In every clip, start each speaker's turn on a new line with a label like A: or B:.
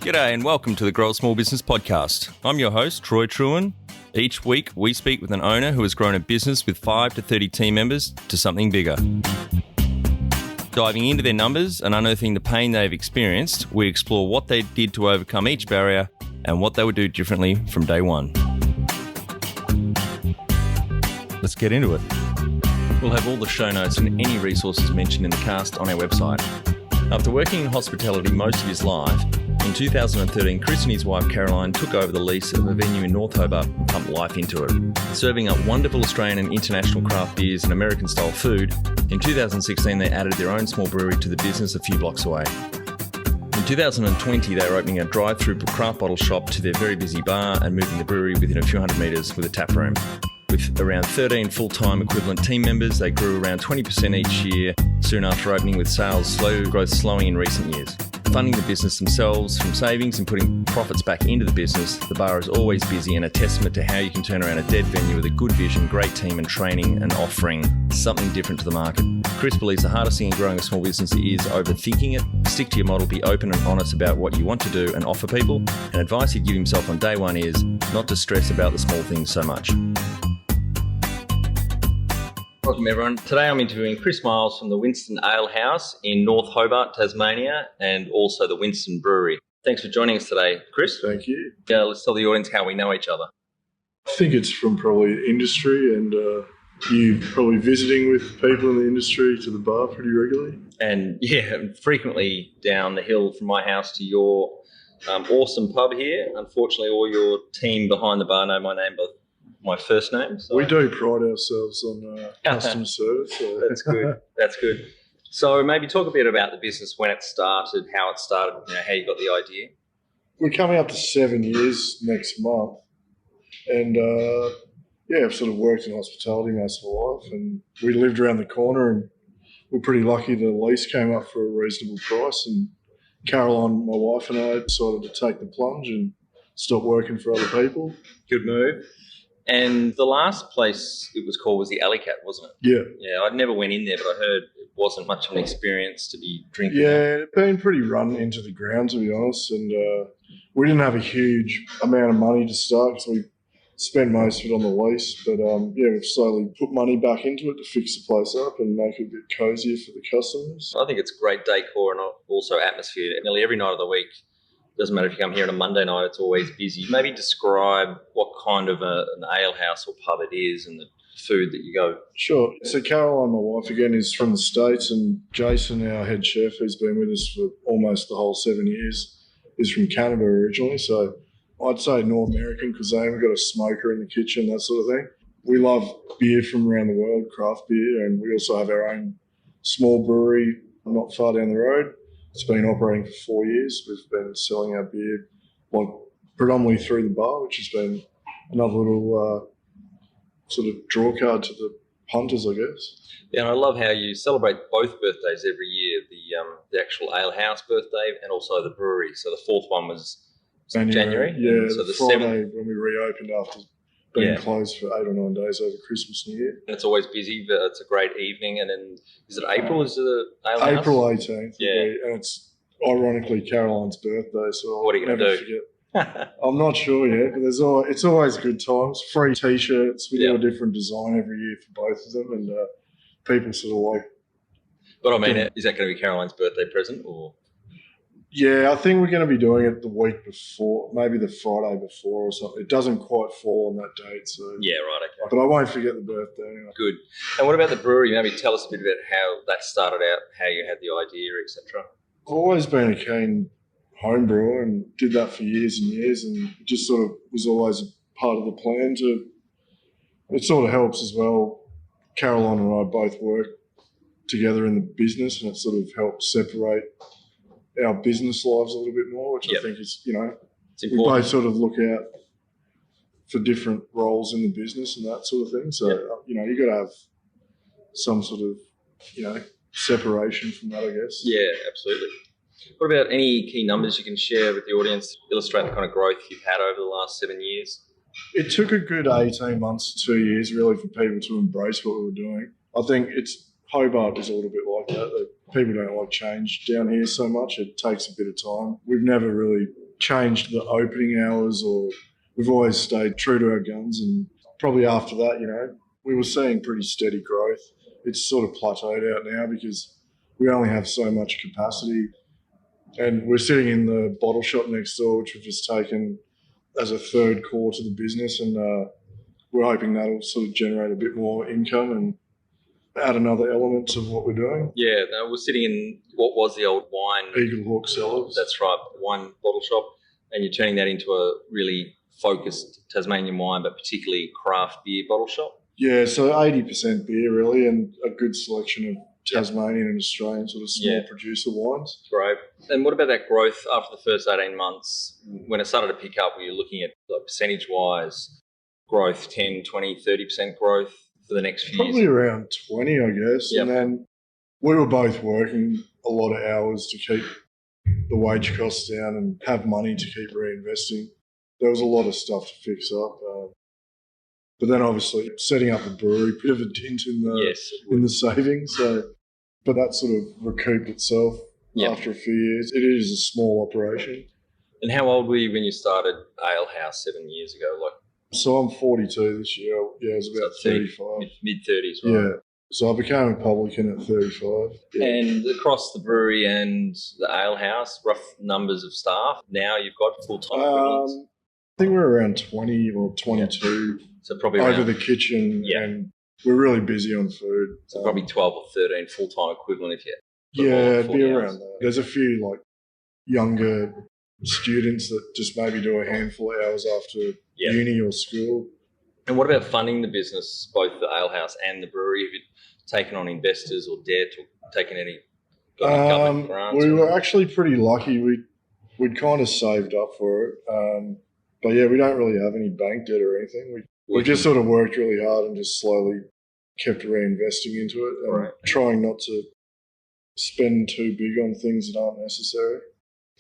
A: G'day and welcome to the Grow a Small Business Podcast. I'm your host, Troy Truen. Each week, we speak with an owner who has grown a business with 5 to 30 team members to something bigger. Diving into their numbers and unearthing the pain they've experienced, we explore what they did to overcome each barrier and what they would do differently from day one. Let's get into it. We'll have all the show notes and any resources mentioned in the cast on our website. After working in hospitality most of his life, in 2013, Kris and his wife Caroline took over the lease of a venue in North Hobart and pumped life into it. Serving up wonderful Australian and international craft beers and American-style food, in 2016 they added their own small brewery to the business a few blocks away. In 2020, they were opening a drive-through craft bottle shop to their very busy bar and moving the brewery within a few hundred metres with a tap room. With around 13 full-time equivalent team members, they grew around 20% each year, soon after opening, with sales growth slowing in recent years. Funding the business themselves from savings and putting profits back into the business, the bar is always busy and a testament to how you can turn around a dead venue with a good vision, great team and training and offering something different to the market. Kris believes the hardest thing in growing a small business is overthinking it. Stick to your model, be open and honest about what you want to do and offer people. And advice he'd give himself on day one is not to stress about the small things so much. Welcome everyone. Today I'm interviewing Kris Miles from the Winston Ale House in North Hobart, Tasmania, and also the Winston Brewery. Thanks for joining us today, Kris.
B: Thank you.
A: Let's tell the audience how we know each other.
B: I think it's from probably industry and you probably visiting with people in the industry to the bar pretty regularly.
A: And yeah, frequently down the hill from my house to your awesome pub here. Unfortunately, all your team behind the bar know my name, but my first name. So.
B: We do pride ourselves on customer service. So.
A: That's good. That's good. So maybe talk a bit about the business, when it started, how it started, how you got the idea.
B: We're coming up to 7 years next month. And I've sort of worked in hospitality most of my life. And we lived around the corner and we're pretty lucky the lease came up for a reasonable price. And Caroline, my wife, and I decided to take the plunge and stop working for other people.
A: Good move. And the last place it was called was the Alley Cat, wasn't it?
B: Yeah.
A: Yeah, I never went in there, but I heard it wasn't much of an experience to be drinking.
B: Yeah, it'd been pretty run into the ground, to be honest. And we didn't have a huge amount of money to start because we spent most of it on the lease. But, we've slowly put money back into it to fix the place up and make it a bit cozier for the customers.
A: I think it's great decor and also atmosphere. Nearly every night of the week, doesn't matter if you come here on a Monday night, it's always busy. Maybe describe what kind of an ale house or pub it is and the food that you go.
B: Sure. So Caroline, my wife, again, is from the States, and Jason, our head chef, who's been with us for almost the whole 7 years, is from Canada originally. So I'd say North American cuisine. We've got a smoker in the kitchen, that sort of thing. We love beer from around the world, craft beer, and we also have our own small brewery not far down the road. It's been operating for 4 years. We've been selling our beer predominantly through the bar, which has been another little sort of draw card to the punters, I guess.
A: Yeah, and I love how you celebrate both birthdays every year, the actual ale house birthday and also the brewery. So the fourth one was January.
B: Yeah,
A: so
B: the Friday when we reopened after being closed for 8 or 9 days over Christmas and New Year.
A: And it's always busy, but it's a great evening. And then, is it April? Is it the ale house?
B: April 18th.
A: Yeah.
B: And it's ironically Caroline's birthday, so
A: what are you going to do?
B: Forget. I'm not sure yet, but it's always good times. Free T-shirts. We do a different design every year for both of them, and people sort of like.
A: But I mean, is that going to be Caroline's birthday present, or?
B: Yeah, I think we're going to be doing it the week before, maybe the Friday before or something. It doesn't quite fall on that date, so.
A: Yeah, right. Okay.
B: But I won't forget the birthday. Anyway.
A: Good. And what about the brewery? Maybe tell us a bit about how that started out, how you had the idea, etc.
B: I've always been a keen home brewer and did that for years and years, and it just sort of was always a part of the plan to. It sort of helps as well. Caroline and I both work together in the business, and it sort of helps separate our business lives a little bit more, which I think is,
A: it's
B: we both sort of look out for different roles in the business and that sort of thing. So, you got to have some sort of, separation from that, I guess.
A: Yeah, absolutely. What about any key numbers you can share with the audience to illustrate the kind of growth you've had over the last 7 years?
B: It took a good 18 months to 2 years really for people to embrace what we were doing. I think Hobart is a little bit like that. People don't like change down here so much. It takes a bit of time. We've never really changed the opening hours, or we've always stayed true to our guns. And probably after that, we were seeing pretty steady growth. It's sort of plateaued out now because we only have so much capacity. And we're sitting in the bottle shop next door, which we've just taken as a third core to the business. And we're hoping that'll sort of generate a bit more income and add another element to what we're doing.
A: Yeah, we're sitting in what was the old wine...
B: Eagle Hawk Cellars.
A: That's right, wine bottle shop. And you're turning that into a really focused Tasmanian wine, but particularly craft beer bottle shop.
B: Yeah, so 80% beer really, and a good selection of Tasmanian and Australian sort of small producer wines.
A: Great. And what about that growth after the first 18 months? When it started to pick up, were you looking at percentage-wise growth, 10, 20, 30% growth for the next few years?
B: Probably around 20, I guess. Yep. And then we were both working a lot of hours to keep the wage costs down and have money to keep reinvesting. There was a lot of stuff to fix up. But then obviously setting up a brewery, bit of a dint in the savings. But that sort of recouped itself after a few years. It is a small operation.
A: And how old were you when you started Ale House 7 years ago?
B: So I'm 42 this year. Yeah, I was about 35.
A: Mid-30s, right?
B: Yeah. So I became a publican at 35. Yeah.
A: And across the brewery and the Ale House, rough numbers of staff now you've got full-time equivalents?
B: I think we're around 20 or 22.
A: So probably
B: over the kitchen, and we're really busy on food.
A: So probably 12 or 13 full-time equivalent if you...
B: Yeah, it'd be around that. There's a few younger students that just maybe do a handful of hours after uni or school.
A: And what about funding the business, both the Ale House and the brewery? Have you taken on investors or debt or taken any government grants?
B: We were actually pretty lucky. We'd kind of saved up for it. But yeah, we don't really have any bank debt or anything. We just sort of worked really hard and just slowly kept reinvesting into it and trying not to spend too big on things that aren't necessary.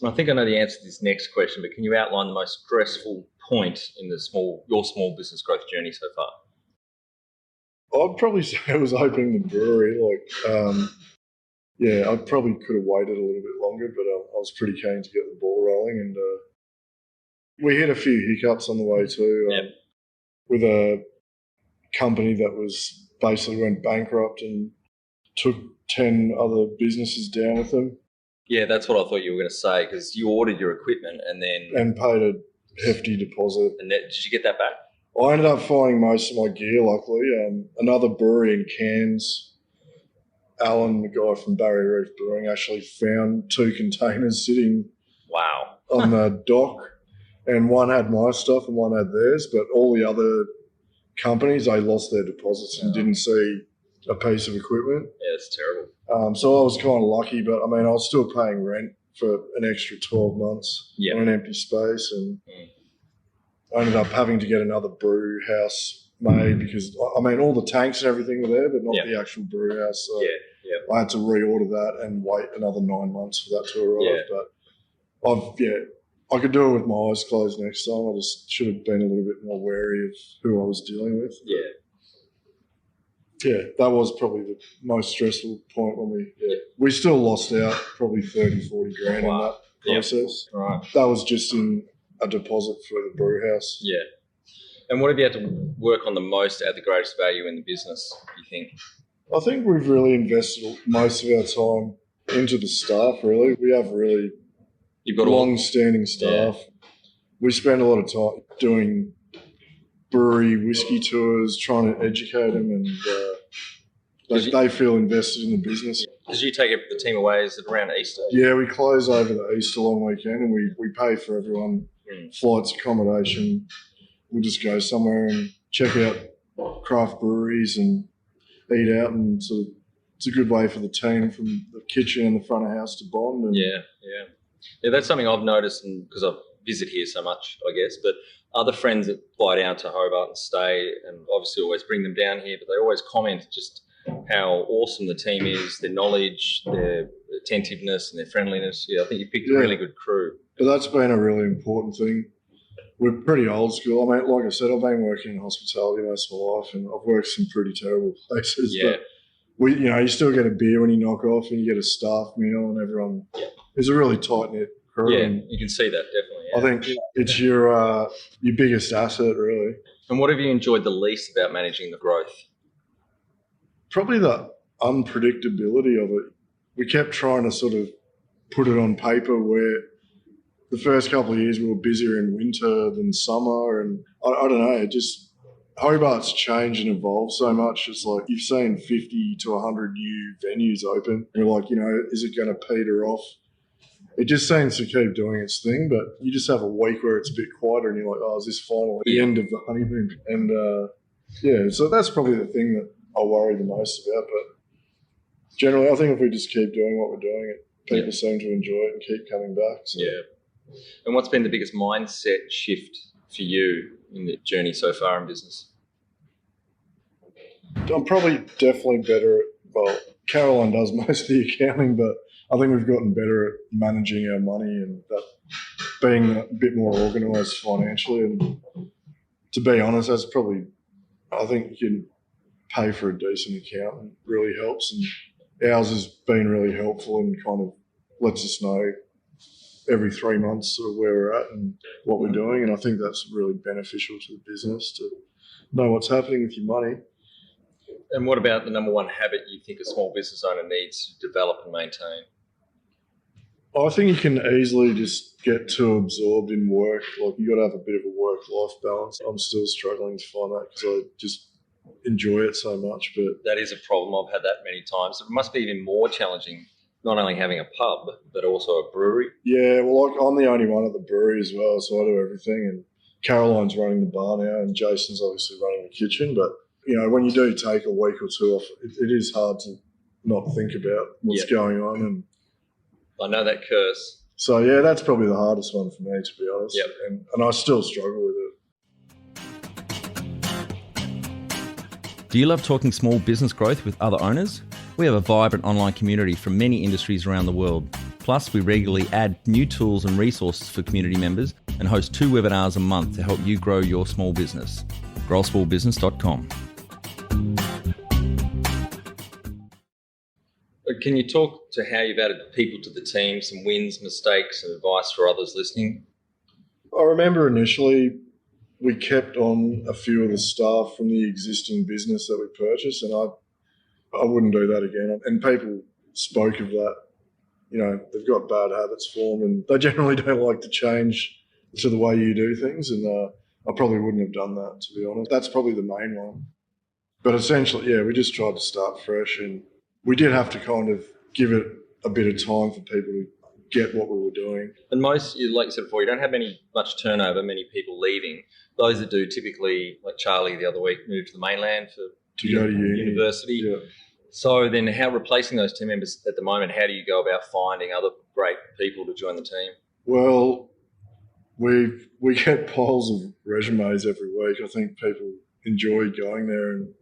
A: I think I know the answer to this next question, but can you outline the most stressful point in your small business growth journey so far?
B: I'd probably say it was opening the brewery. I probably could have waited a little bit longer, but I was pretty keen to get the ball rolling. And we hit a few hiccups on the way too. With a company that was basically went bankrupt and took 10 other businesses down with them.
A: Yeah, that's what I thought you were going to say, because you ordered your equipment and
B: paid a hefty deposit.
A: And did you get that back?
B: I ended up finding most of my gear, luckily. Another brewery in Cairns, Alan, the guy from Barrier Reef Brewing, actually found 2 containers sitting on the dock. And one had my stuff and one had theirs, but all the other companies, they lost their deposits and didn't see a piece of equipment.
A: Yeah, it's terrible.
B: So I was kind of lucky, but I was still paying rent for an extra 12 months on an empty space, and I ended up having to get another brew house made because, all the tanks and everything were there, but not the actual brew house. So I had to reorder that and wait another 9 months for that to arrive. But I could do it with my eyes closed next time. I just should have been a little bit more wary of who I was dealing with. Yeah, that was probably the most stressful point when we still lost out probably 30, 40 grand in that process.
A: Right.
B: That was just in a deposit for the brew house.
A: Yeah. And what have you had to work on the most at the greatest value in the business, do you think?
B: I think we've really invested most of our time into the staff, really. We have really long-standing staff. We spend a lot of time doing brewery whiskey tours, trying to educate them, and they feel invested in the business.
A: Did you take the team away? Is it around Easter?
B: Yeah, we close over the Easter long weekend, and we pay for everyone, flights, accommodation. We'll just go somewhere and check out craft breweries and eat out, and sort of it's a good way for the team from the kitchen and the front of house to bond. And
A: Yeah, that's something I've noticed, and because I visit here so much, I guess, but other friends that fly down to Hobart and stay, and obviously always bring them down here, but they always comment just how awesome the team is, their knowledge, their attentiveness and their friendliness. Yeah, I think you picked a really good crew.
B: But that's been a really important thing. We're pretty old school. Like I said, I've been working in hospitality most of my life, and I've worked some pretty terrible places.
A: Yeah.
B: But you still get a beer when you knock off, and you get a staff meal, and everyone is a really tight-knit crew.
A: Yeah,
B: And
A: you can see that, definitely. Yeah.
B: I think it's your biggest asset, really.
A: And what have you enjoyed the least about managing the growth?
B: Probably the unpredictability of it. We kept trying to sort of put it on paper where the first couple of years we were busier in winter than summer, and I don't know, it just Hobart's changed and evolved so much. It's like you've seen 50 to 100 new venues open. You're like, is it going to peter off? It just seems to keep doing its thing, but you just have a week where it's a bit quieter and you're like, is this finally the end of the honeymoon? And so that's probably the thing that I worry the most about. But generally, I think if we just keep doing what we're doing, people seem to enjoy it and keep coming back. So.
A: Yeah. And what's been the biggest mindset shift for you in the journey so far in business?
B: I'm probably definitely better at, Caroline does most of the accounting, but I think we've gotten better at managing our money and that being a bit more organised financially. And to be honest, that's probably, I think you can pay for a decent accountant really helps. And ours has been really helpful and kind of lets us know every 3 months sort of where we're at and what we're doing. And I think that's really beneficial to the business to know what's happening with your money.
A: And what about the number one habit you think a small business owner needs to develop and maintain?
B: I think you can easily just get too absorbed in work. Like, you got to have a bit of a work-life balance. I'm still struggling to find that because I just enjoy it so much. But
A: that is a problem. I've had that many times. It must be even more challenging, not only having a pub, but also a brewery.
B: Yeah, well, I'm the only one at the brewery as well, so I do everything. And Caroline's running the bar now, and Jason's obviously running the kitchen. But, when you do take a week or two off, it is hard to not think about what's going on. And
A: I know that curse.
B: So, yeah, that's probably the hardest one for me, to be honest.
A: Yep.
B: And I still struggle with it.
C: Do you love talking small business growth with other owners? We have a vibrant online community from many industries around the world. Plus, we regularly add new tools and resources for community members and host 2 webinars a month to help you grow your small business. growsmallbusiness.com.
A: Can you talk to how you've added people to the team, some wins, mistakes, and advice for others listening?
B: I remember initially we kept on a few of the staff from the existing business that we purchased, and I wouldn't do that again. And people spoke of that. They've got bad habits formed and they generally don't like to change to the way you do things. And I probably wouldn't have done that, to be honest. That's probably the main one. But essentially, we just tried to start fresh, and we did have to kind of give it a bit of time for people to get what we were doing.
A: And most, like you said before, you don't have much turnover, many people leaving. Those that do typically, like Charlie the other week, move to the mainland
B: to go to
A: university.
B: Yeah.
A: So then how replacing those team members at the moment, how do you go about finding other great people to join the team?
B: Well, we get piles of resumes every week. I think people enjoy going there, and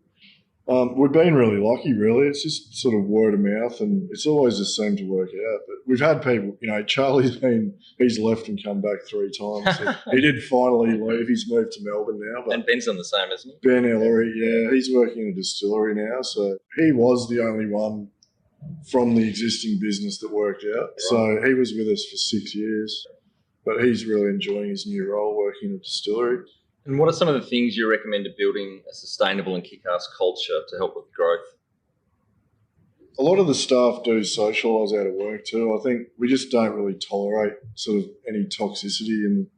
B: we've been really lucky, really. It's just sort of word of mouth, and it's always just seemed to work out. But we've had people, he's left and come back 3 times. He did finally leave. He's moved to Melbourne now. But
A: and Ben's done the same, isn't he?
B: Ben Ellery, he's working in a distillery now. So he was the only one from the existing business that worked out. Right. So he was with us for 6 years, but he's really enjoying his new role working in a distillery.
A: And what are some of the things you recommend to building a sustainable and kick-ass culture to help with growth?
B: A lot of the staff do socialise out of work too. I think we just don't really tolerate sort of any toxicity in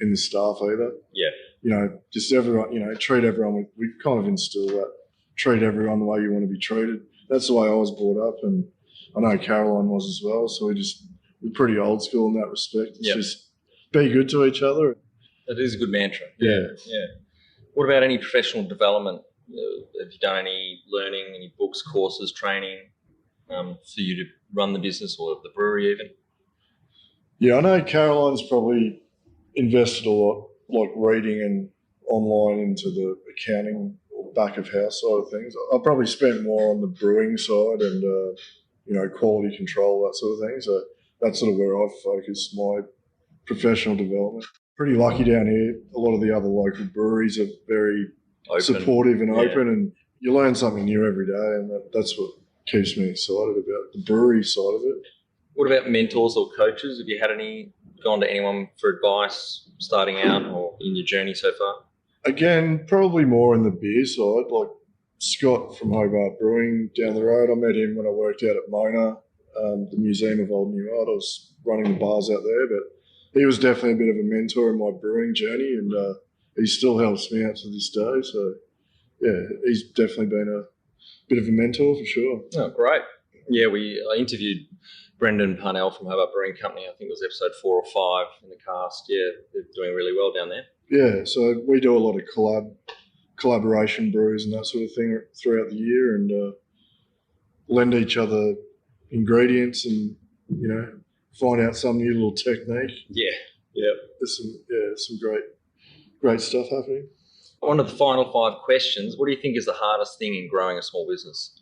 B: the staff either.
A: Yeah.
B: Just everyone, treat everyone, we kind of instill that, treat everyone the way you want to be treated. That's the way I was brought up, and I know Caroline was as well. So we're pretty old school in that respect. It's just be good to each other.
A: That is a good mantra.
B: Yeah.
A: What about any professional development? Have you done any learning, any books, courses, training for you to run the business or the brewery even?
B: Yeah, I know Caroline's probably invested a lot, like reading and online into the accounting or back of house side of things. I probably spent more on the brewing side and, quality control, that sort of thing. So that's sort of where I've focused my professional development. Pretty lucky down here. A lot of the other local breweries are very supportive and open, and you learn something new every day, and that's what keeps me excited about the brewery side of it.
A: What about mentors or coaches? Have you had any gone to anyone for advice starting out or in your journey so far?
B: Again, probably more in the beer side, like Scott from Hobart Brewing down the road. I met him when I worked out at Mona, the Museum of Old New Art. I was running the bars out there, but he was definitely a bit of a mentor in my brewing journey, and he still helps me out to this day. So, yeah, he's definitely been a bit of a mentor for sure.
A: Oh, great. Yeah, I interviewed Brendan Parnell from Hobart Brewing Company. I think it was episode 4 or 5 in the cast. Yeah, they're doing really well down there.
B: Yeah, so we do a lot of collaboration brews and that sort of thing throughout the year, and lend each other ingredients and, you know, find out some new little technique.
A: Yeah.
B: There's some great stuff happening.
A: One of the final 5 questions. What do you think is the hardest thing in growing a small business?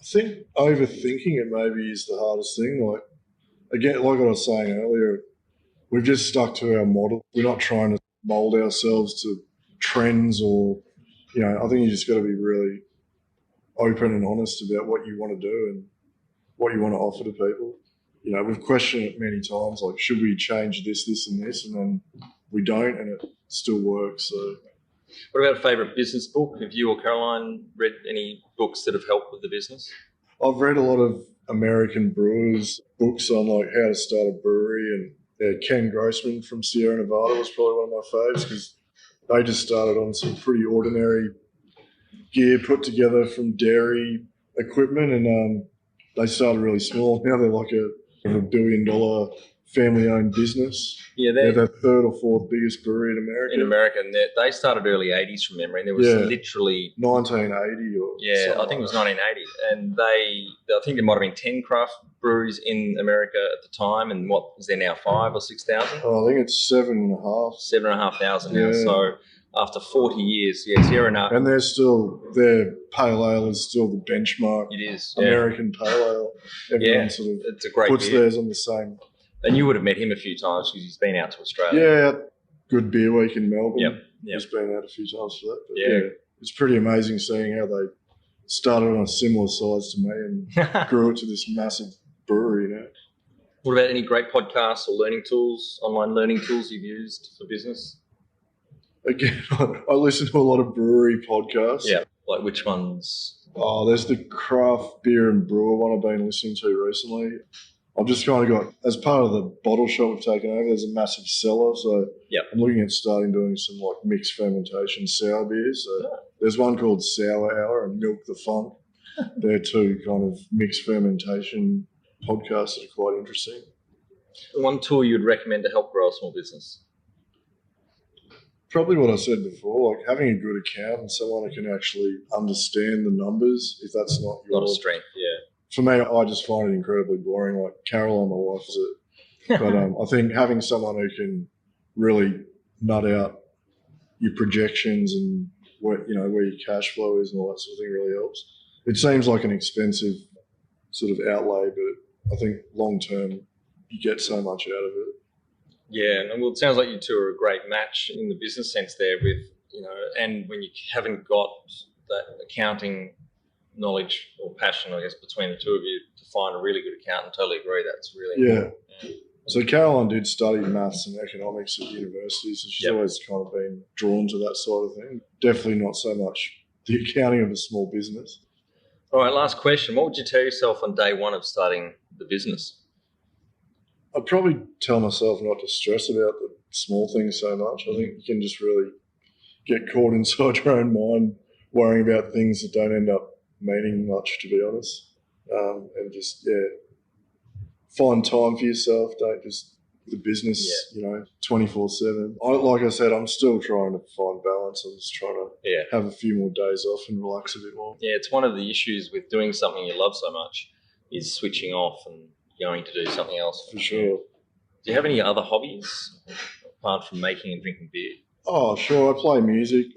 B: I think overthinking it maybe is the hardest thing. Like, again, like what I was saying earlier, we've just stuck to our model. We're not trying to mold ourselves to trends or, you know, I think you just got to be really open and honest about what you want to do and what you want to offer to people. You know, we've questioned it many times, like, should we change this, and this, and then we don't, and it still works. So,
A: what about a favourite business book? Have you or Caroline read any books that have helped with the business?
B: I've read a lot of American brewers' books on, like, how to start a brewery, and Ken Grossman from Sierra Nevada was probably one of my faves because they just started on some pretty ordinary gear put together from dairy equipment, and they started really small. Now they're like a $1 billion family-owned business.
A: Yeah,
B: they're the 3rd or 4th biggest brewery in America.
A: In America, and they started early 80s from memory, and there was literally
B: 1980 or
A: I think it was 1980, and I think there might have been 10 craft breweries in America at the time, and what is there now, 5,000 or 6,000?
B: Oh, I think it's 7,500.
A: 7,500 now. So after 40 years, Sierra Nevada.
B: And their pale ale is still the benchmark.
A: It is.
B: American pale ale. Everyone sort of
A: it's a great
B: puts
A: beer.
B: theirs on the same.
A: And you would have met him a few times because he's been out to Australia.
B: Yeah, good beer week in Melbourne.
A: Yep.
B: He's been out a few times for that. But it's pretty amazing seeing how they started on a similar size to me and grew it to this massive brewery, you know.
A: What about any great podcasts or learning tools, online learning tools you've used for business?
B: Again, I listen to a lot of brewery podcasts.
A: Yeah, like which ones?
B: Oh, there's the craft beer and brewer one I've been listening to recently. I've just kind of got, as part of the bottle shop we've taken over, there's a massive cellar. So I'm looking at starting doing some like mixed fermentation sour beers. So there's one called Sour Hour and Milk the Funk. They're 2 kind of mixed fermentation podcasts that are quite interesting.
A: One tool you'd recommend to help grow a small business?
B: Probably what I said before, like having a good accountant, someone who can actually understand the numbers, if that's not your...
A: Not a strength,
B: For me, I just find it incredibly boring. Like Caroline, my wife, is it. But I think having someone who can really nut out your projections and where your cash flow is and all that sort of thing really helps. It seems like an expensive sort of outlay, but I think long term you get so much out of it.
A: Yeah, and well, it sounds like you two are a great match in the business sense there with, and when you haven't got that accounting knowledge or passion, I guess, between the two of you to find a really good accountant, totally agree. That's really important. Yeah.
B: So Caroline did study maths and economics at university, so she's always kind of been drawn to that sort of thing. Definitely not so much the accounting of a small business.
A: All right, last question. What would you tell yourself on day one of starting the business?
B: I'd probably tell myself not to stress about the small things so much. I think you can just really get caught inside your own mind worrying about things that don't end up meaning much, to be honest. And just, find time for yourself. Don't just the business, 24/7. Like I said, I'm still trying to find balance. I'm just trying to have a few more days off and relax a bit more.
A: Yeah, it's one of the issues with doing something you love so much is switching off and going to do something else.
B: For sure.
A: Do you have any other hobbies apart from making and drinking beer?
B: Oh, sure. I play music.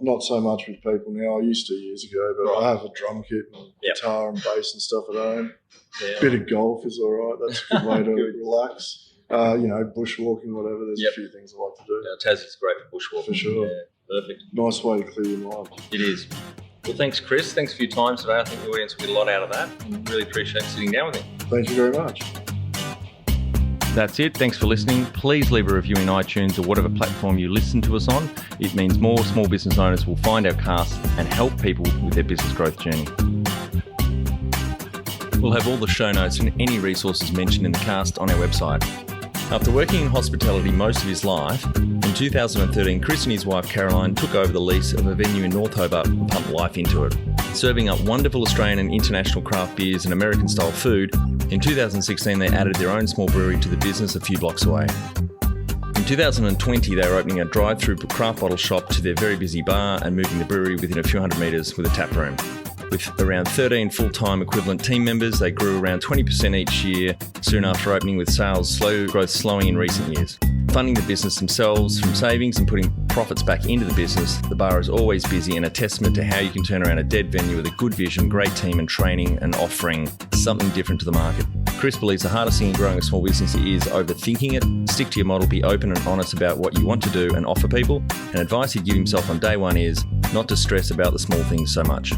B: Not so much with people now. I used to years ago, but I have a drum kit and guitar and bass and stuff at home. Yeah. Bit of golf is all right. That's a good way to relax. Bushwalking, whatever. There's a few things I like to do.
A: Yeah, Tassie's great for bushwalking.
B: For sure.
A: Yeah, perfect.
B: Nice way to clear your mind.
A: It is. Well, thanks, Kris. Thanks for your time today. I think the audience will get a lot out of that. And really appreciate sitting down with you.
B: Thank you very much.
C: That's it. Thanks for listening. Please leave a review in iTunes or whatever platform you listen to us on. It means more small business owners will find our cast and help people with their business growth journey. We'll have all the show notes and any resources mentioned in the cast on our website. After working in hospitality most of his life, in 2013, Kris and his wife Caroline took over the lease of a venue in North Hobart and pumped life into it. Serving up wonderful Australian and international craft beers and American-style food, in 2016 they added their own small brewery to the business a few blocks away. In 2020, they were opening a drive-through craft bottle shop to their very busy bar and moving the brewery within a few hundred metres with a tap room. With around 13 full-time equivalent team members, they grew around 20% each year, soon after opening, with sales growth slowing in recent years. Funding the business themselves from savings and putting profits back into the business, the bar is always busy and a testament to how you can turn around a dead venue with a good vision, great team and training and offering something different to the market. Kris believes the hardest thing in growing a small business is overthinking it. Stick to your model, be open and honest about what you want to do and offer people. And advice he'd give himself on day one is not to stress about the small things so much.